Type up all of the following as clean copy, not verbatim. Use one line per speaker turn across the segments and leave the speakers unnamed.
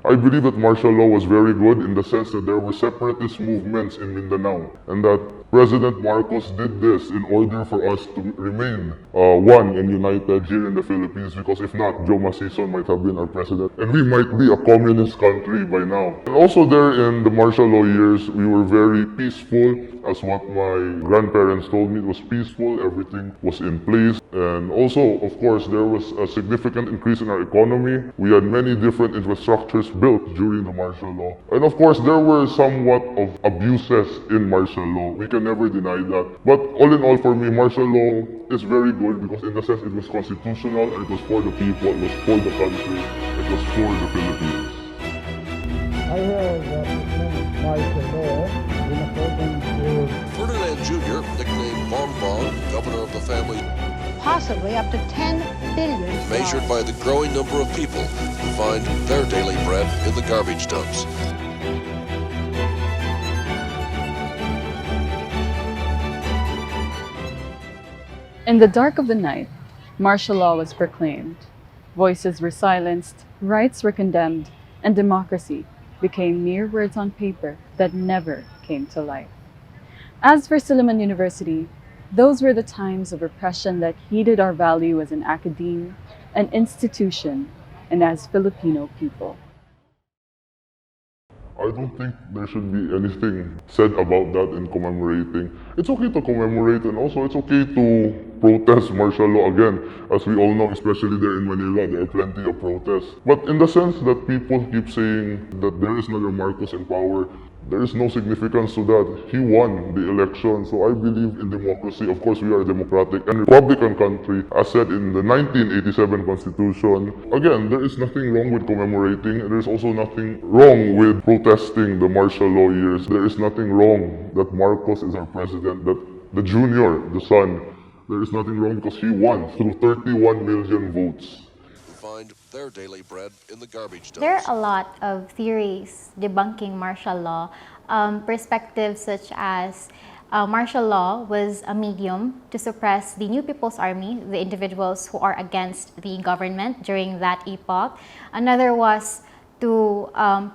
I believe that martial law was very good in the sense that there were separatist movements in Mindanao, and that President Marcos did this in order for us to remain one and united here in the Philippines, because if not, Joe Masison might have been our president, and we might be a communist country by now. And also there in the martial law years, we were very peaceful, as what my grandparents told me. It was peaceful, everything was in place, and also, of course, there was a significant increase in our economy. We had many different infrastructures built during the martial law. And of course, there were somewhat of abuses in martial law. We can never deny that. But all in all, for me, martial law is very good because in the sense it was constitutional, it was for the people, it was for the country, it was for the Philippines.
I heard that martial law in accordance with
Ferdinand Jr., nicknamed Bongbong, governor of the family,
possibly up to 10 billion.
measured by the growing number of people who find their daily bread in the garbage dumps.
In the dark of the night, martial law was proclaimed. Voices were silenced, rights were condemned, and democracy became mere words on paper that never came to life. As for Silliman University, those were the times of repression that heeded our value as an academe, an institution, and as Filipino people.
I don't think there should be anything said about that in commemorating. It's okay to commemorate, and also it's okay to protest martial law again. As we all know, especially there in Manila, there are plenty of protests. But in the sense that people keep saying that there is another Marcos in power, there is no significance to that. He won the election, so I believe in democracy. Of course, we are a democratic and republican country, as said in the 1987 Constitution. Again, there is nothing wrong with commemorating. There is also nothing wrong with protesting the martial law years. There is nothing wrong that Marcos is our president, that the junior, the son, there is nothing wrong because he won through 31 million votes.
Find their daily bread in the garbage dumps.
There are a lot of theories debunking martial law, perspectives such as martial law was a medium to suppress the New People's Army, the individuals who are against the government during that epoch. Another was to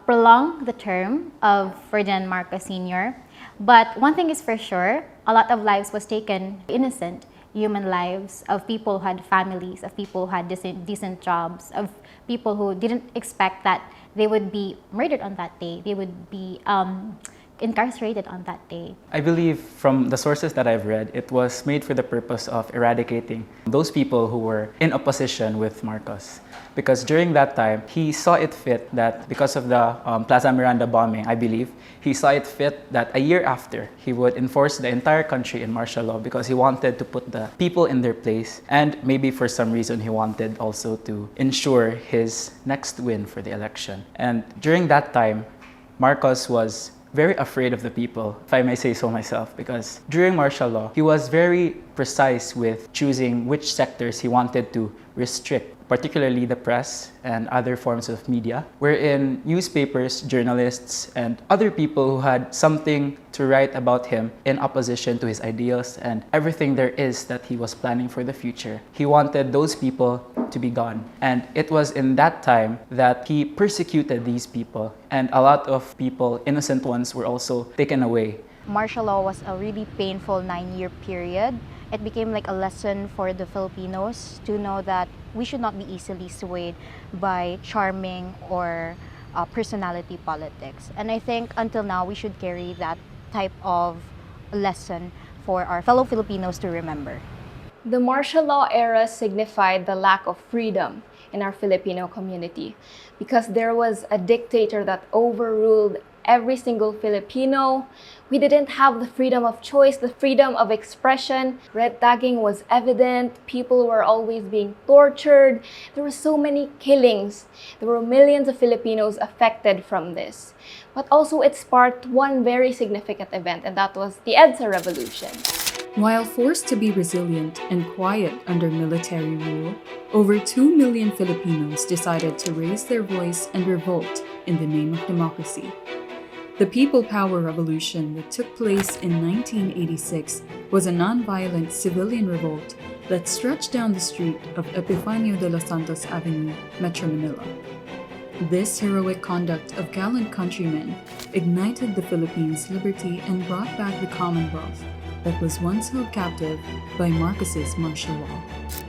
prolong the term of Ferdinand Marcos Sr. But one thing is for sure, a lot of lives was taken, innocent human lives of people who had families, of people who had decent jobs, of people who didn't expect that they would be murdered on that day, they would be incarcerated on that day.
I believe from the sources that I've read, it was made for the purpose of eradicating those people who were in opposition with Marcos. Because during that time, he saw it fit that because of the Plaza Miranda bombing, I believe, he saw it fit that a year after, he would enforce the entire country in martial law because he wanted to put the people in their place, and maybe for some reason he wanted also to ensure his next win for the election. And during that time, Marcos was very afraid of the people, if I may say so myself, because during martial law, he was very precise with choosing which sectors he wanted to restrict, particularly the press and other forms of media, wherein newspapers, journalists, and other people who had something to write about him in opposition to his ideals and everything there is that he was planning for the future, he wanted those people to be gone. And it was in that time that he persecuted these people, and a lot of people, innocent ones, were also taken away.
Martial law was a really painful 9-year period. It became like a lesson for the Filipinos to know that we should not be easily swayed by charming or personality politics. And I think until now we should carry that type of lesson for our fellow Filipinos to remember.
The martial law era signified the lack of freedom in our Filipino community because there was a dictator that overruled every single Filipino. We didn't have the freedom of choice, the freedom of expression. Red tagging was evident. People were always being tortured. There were so many killings. There were millions of Filipinos affected from this. But also it sparked one very significant event, and that was the EDSA revolution.
While forced to be resilient and quiet under military rule, over 2 million Filipinos decided to raise their voice and revolt in the name of democracy. The People Power Revolution that took place in 1986 was a non-violent civilian revolt that stretched down the street of Epifanio de los Santos Avenue, Metro Manila. This heroic conduct of gallant countrymen ignited the Philippines' liberty and brought back the Commonwealth that was once held captive by Marcos's martial law.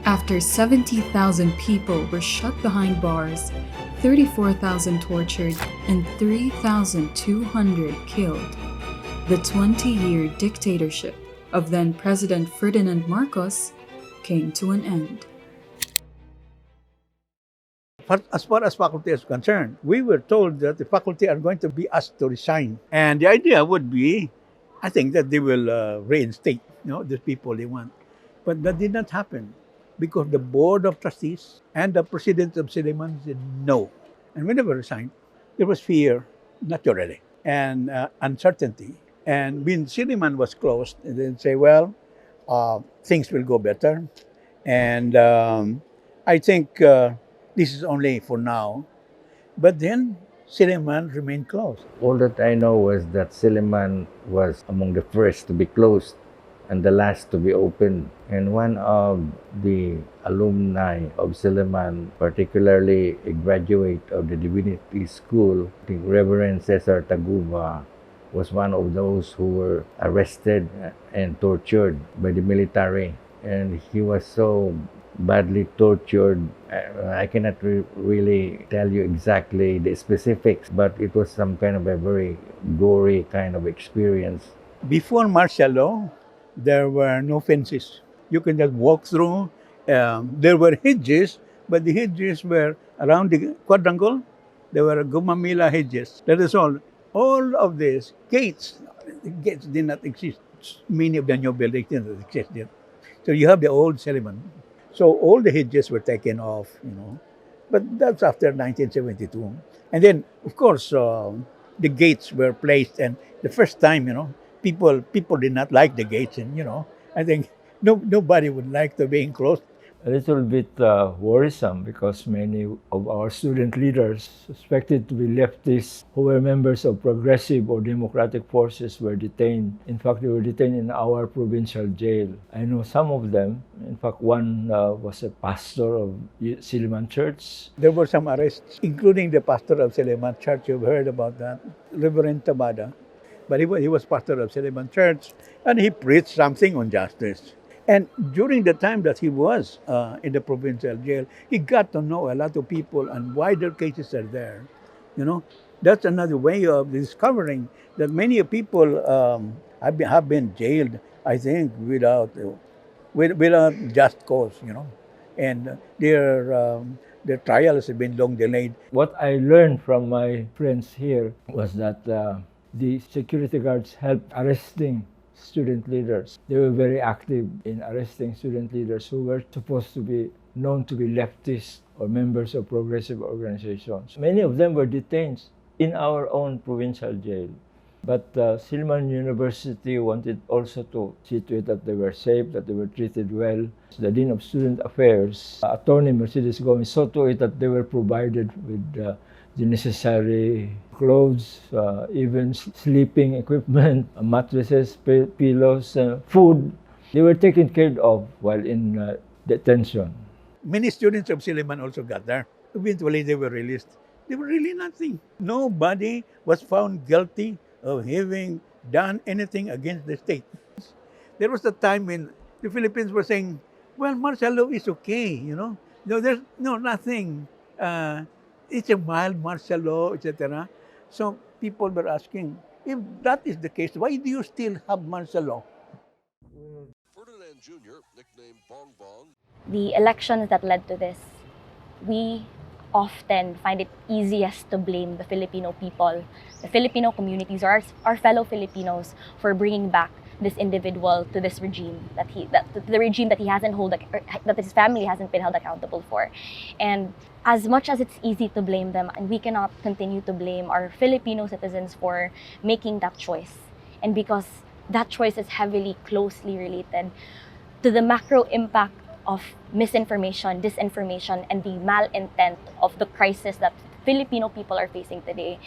After 70,000 people were shut behind bars, 34,000 tortured, and 3,200 killed, the 20-year dictatorship of then President Ferdinand Marcos came to an end.
As far as faculty is concerned, we were told that the faculty are going to be asked to resign. And the idea would be, I think that they will reinstate, the people they want. But that did not happen because the board of trustees and the president of Silliman said no. And we never resigned. There was fear, naturally, and uncertainty. And when Silliman was closed, they say, well, things will go better. And I think this is only for now. But then Silliman remained closed.
All that I know was that Silliman was among the first to be closed and the last to be opened. And one of the alumni of Silliman, particularly a graduate of the Divinity School, the Reverend Cesar Taguba, was one of those who were arrested and tortured by the military. And he was so badly tortured. I cannot really tell you exactly the specifics, but it was some kind of a very gory kind of experience.
Before martial law, there were no fences. You can just walk through. There were hedges, but the hedges were around the quadrangle. There were gumamila hedges. That is all. All of these gates did not exist. Many of the new buildings did not exist yet. So you have the old Silliman. So all the hedges were taken off, But that's after 1972. And then, of course, the gates were placed. And the first time, people did not like the gates. And, I think nobody would like to be enclosed.
A little bit worrisome because many of our student leaders suspected to be leftists who were members of progressive or democratic forces were detained. In fact, they were detained in our provincial jail. I know some of them. In fact, one was a pastor of Silliman Church.
There were some arrests, including the pastor of Silliman Church. You've heard about that, Reverend Tabada. But he was pastor of Silliman Church, and he preached something on justice. And during the time that he was in the provincial jail, he got to know a lot of people and why their cases are there. That's another way of discovering that many people have been jailed, I think, without just cause, And their trials have been long delayed.
What I learned from my friends here was that the security guards helped arresting student leaders. They were very active in arresting student leaders who were supposed to be known to be leftists or members of progressive organizations. Many of them were detained in our own provincial jail. But Silliman University wanted also to see to it that they were safe, that they were treated well. The Dean of Student Affairs, Attorney Mercedes Gomez, saw to it that they were provided with the necessary clothes, even sleeping equipment, mattresses, pillows, food. They were taken care of while in detention.
Many students of Silliman also got there. Eventually, they were released. They were really nothing. Nobody was found guilty of having done anything against the state. There was a time when the Philippines were saying, well, martial law is okay, No, there's nothing. It's a mild martial law, etc. So people were asking, if that is the case, why do you still have martial law?
Ferdinand Jr., nicknamed Bong Bong.
The elections that led to this, we often find it easiest to blame the Filipino people, the Filipino communities, or our fellow Filipinos for bringing back this individual to this regime that the regime that he hasn't that his family hasn't been held accountable for. And as much as it's easy to blame them, and we cannot continue to blame our Filipino citizens for making that choice, and because that choice is heavily closely related to the macro impact of misinformation, disinformation, and the malintent of the crisis that Filipino people are facing today.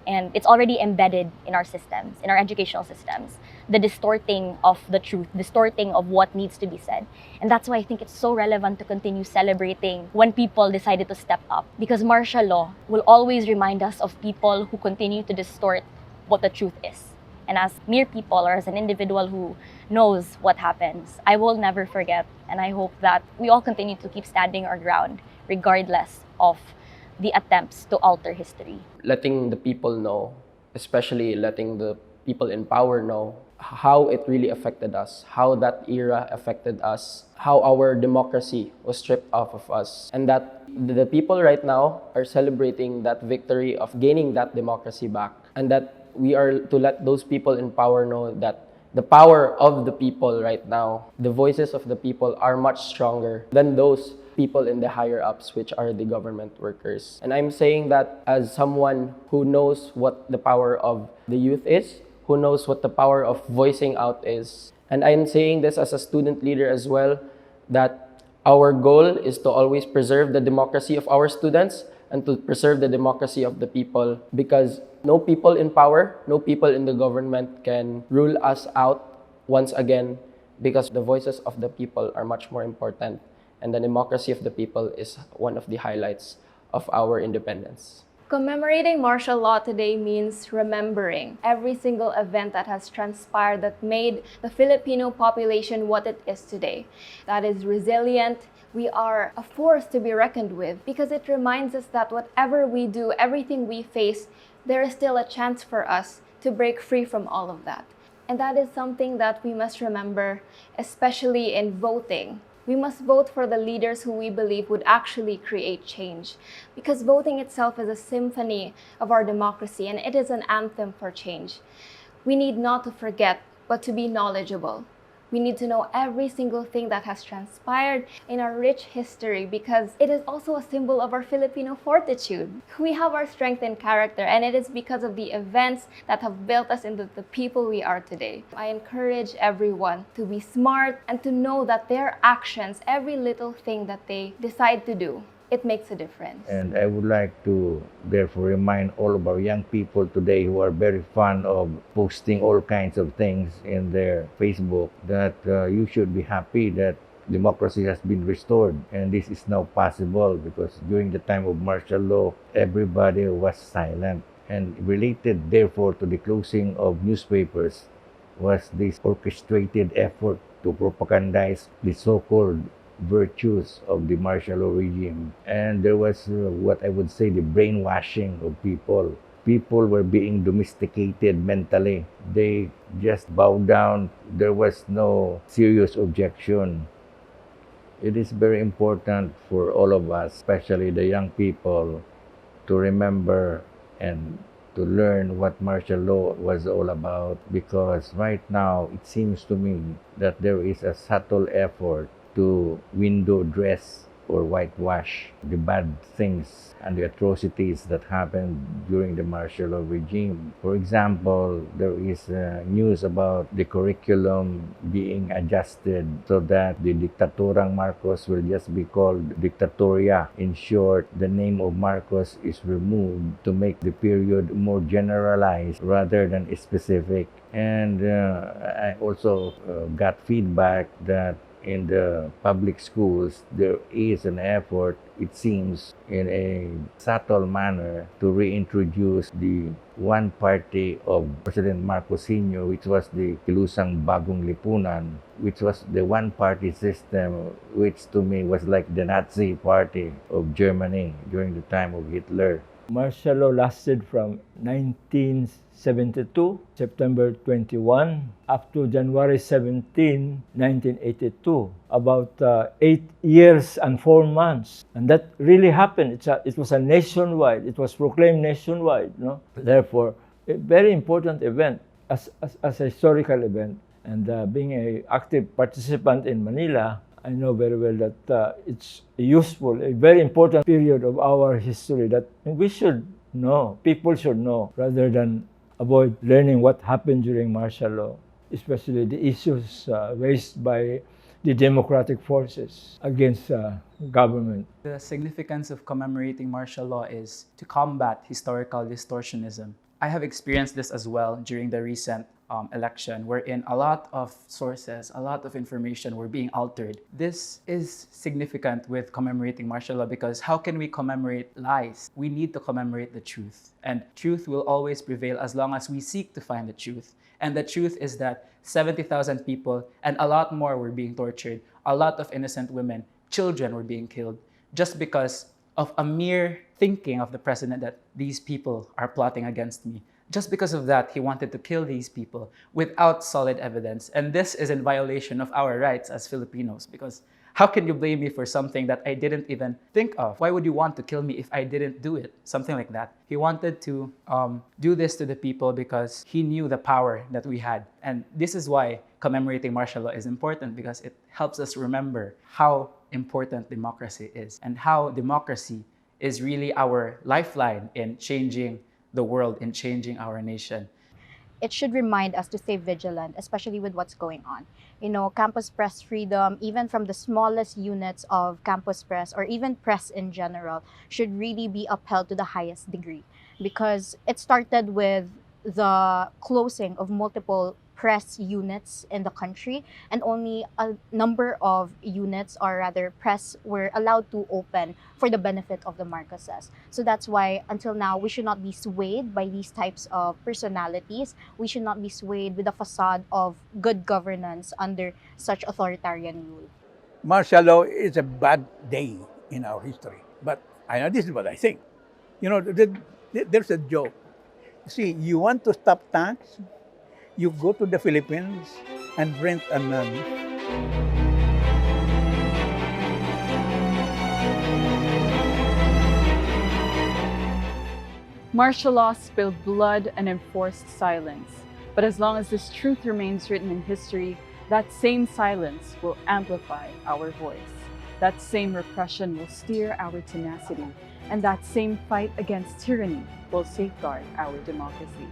And it's already embedded in our systems, in our educational systems, the distorting of the truth, distorting of what needs to be said. And that's why I think it's so relevant to continue celebrating when people decided to step up, because martial law will always remind us of people who continue to distort what the truth is. And as mere people, or as an individual who knows what happens, I will never forget. And I hope that we all continue to keep standing our ground, regardless of the attempts to alter history.
Letting the people know, especially letting the people in power know how it really affected us, how that era affected us, how our democracy was stripped off of us, and that the people right now are celebrating that victory of gaining that democracy back, and that we are to let those people in power know that the power of the people right now, the voices of the people are much stronger than those people in the higher ups, which are the government workers. And I'm saying that as someone who knows what the power of the youth is, who knows what the power of voicing out is. And I'm saying this as a student leader as well, that our goal is to always preserve the democracy of our students and to preserve the democracy of the people, because no people in power, no people in the government can rule us out once again, because the voices of the people are much more important, and the democracy of the people is one of the highlights of our independence.
Commemorating martial law today means remembering every single event that has transpired that made the Filipino population what it is today. That is resilient. We are a force to be reckoned with, because it reminds us that whatever we do, everything we face, there is still a chance for us to break free from all of that. And that is something that we must remember, especially in voting. We must vote for the leaders who we believe would actually create change, because voting itself is a symphony of our democracy, and it is an anthem for change. We need not to forget, but to be knowledgeable. We need to know every single thing that has transpired in our rich history, because it is also a symbol of our Filipino fortitude. We have our strength in character, and it is because of the events that have built us into the people we are today. I encourage everyone to be smart and to know that their actions, every little thing that they decide to do, it makes a difference.
And I would like to therefore remind all of our young people today who are very fond of posting all kinds of things in their Facebook that you should be happy that democracy has been restored. And this is now possible because during the time of martial law, everybody was silent. And related therefore to the closing of newspapers was this orchestrated effort to propagandize the so-called virtues of the martial law regime. And there was what I would say the brainwashing of people. People were being domesticated mentally. They just bowed down. There was no serious objection. It is very important for all of us, especially the young people, to remember and to learn what martial law was all about, because right now it seems to me that there is a subtle effort to window dress or whitewash the bad things and the atrocities that happened during the martial law regime. For example, there is news about the curriculum being adjusted so that the Diktatorang Marcos will just be called Dictatoria. In short, the name of Marcos is removed to make the period more generalized rather than specific. And I also got feedback that in the public schools, there is an effort, it seems, in a subtle manner to reintroduce the one party of President Marcos Sr., which was the Kilusang Bagong Lipunan, which was the one-party system, which to me was like the Nazi party of Germany during the time of Hitler.
Martial law lasted from 1972, September 21, up to January 17, 1982. About 8 years and 4 months. And that really happened. It was a nationwide, it was proclaimed nationwide. No? Therefore, a very important event as a historical event. And being an active participant in Manila, I know very well that it's useful, a very important period of our history that we should know, people should know, rather than avoid learning what happened during martial law, especially the issues raised by the democratic forces against government.
The significance of commemorating martial law is to combat historical distortionism. I have experienced this as well during the recent election, wherein a lot of sources, a lot of information were being altered. This is significant with commemorating martial law because how can we commemorate lies? We need to commemorate the truth. And truth will always prevail as long as we seek to find the truth. And the truth is that 70,000 people and a lot more were being tortured. A lot of innocent women, children were being killed just because of a mere thinking of the president that these people are plotting against me. Just because of that, he wanted to kill these people without solid evidence. And this is in violation of our rights as Filipinos because how can you blame me for something that I didn't even think of? Why would you want to kill me if I didn't do it? Something like that. He wanted to do this to the people because he knew the power that we had. And this is why commemorating martial law is important because it helps us remember how important democracy is and how democracy is really our lifeline in changing the world, in changing our nation.
It should remind us to stay vigilant, especially with what's going on. You know, campus press freedom, even from the smallest units of campus press or even press in general, should really be upheld to the highest degree because it started with the closing of multiple press units in the country, and only a number of units, or rather press, were allowed to open for the benefit of the Marcoses. So that's why until now we should not be swayed by these types of personalities. We should not be swayed with the facade of good governance under such authoritarian rule.
Martial law is a bad day in our history. But I know this is what I think. You know, there's a joke. See, you want to stop tanks, you go to the Philippines and rent a nun.
Martial law spilled blood and enforced silence. But as long as this truth remains written in history, that same silence will amplify our voice. That same repression will steer our tenacity. And that same fight against tyranny will safeguard our democracy.